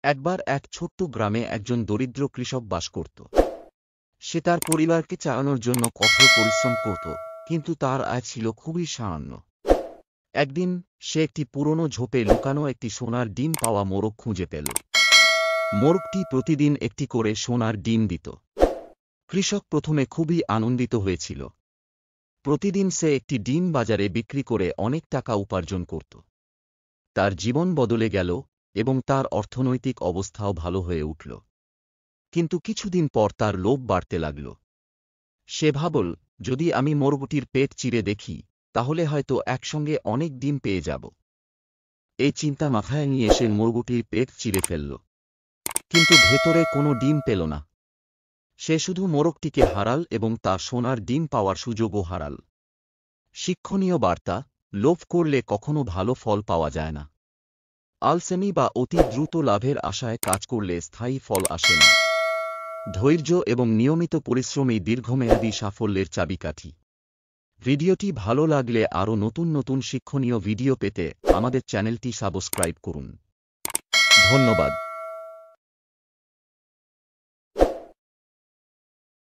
একবার এক ছোট্ট গ্রামে একজন দরিদ্র কৃষক বাস করত। সে তার পরিবারকে চালানোর জন্য কঠোর পরিশ্রম করত, কিন্তু তার আয় ছিল খুবই সামান্য। একদিন সে একটি পুরনো ঝোপে লুকানো একটি সোনার ডিম পাওয়া মোরগ খুঁজে পেল। মোরগটি প্রতিদিন একটি করে সোনার ডিম দিত। কৃষক প্রথমে খুবই আনন্দিত হয়েছিল। প্রতিদিন সে একটি ডিম বাজারে বিক্রি করে অনেক টাকা উপার্জন করত। তার জীবন বদলে গেল এবং তার অর্থনৈতিক অবস্থাও ভালো হয়ে উঠল। কিন্তু কিছুদিন পর তার লোভ বাড়তে লাগল। সে ভাবল, যদি আমি মোরগটির পেট চিরে দেখি, তাহলে হয়তো একসঙ্গে অনেক ডিম পেয়ে যাব। এই চিন্তা মাথায় নিয়ে সে মোরগটির পেট চিরে ফেলল, কিন্তু ভেতরে কোনো ডিম পেল না। সে শুধু মোরগটিকে হারাল এবং তার সোনার ডিম পাওয়ার সুযোগও হারাল। শিক্ষণীয় বার্তা: লোভ করলে কখনো ভালো ফল পাওয়া যায় না। আলসেমি বা অতি দ্রুত লাভের আশায় কাজ করলে স্থায়ী ফল আসে না। ধৈর্য এবং নিয়মিত পরিশ্রমই দীর্ঘমেয়াদী সাফল্যের চাবিকাঠি। ভিডিওটি ভালো লাগলে আরও নতুন নতুন শিক্ষণীয় ভিডিও পেতে আমাদের চ্যানেলটি সাবস্ক্রাইব করুন। ধন্যবাদ।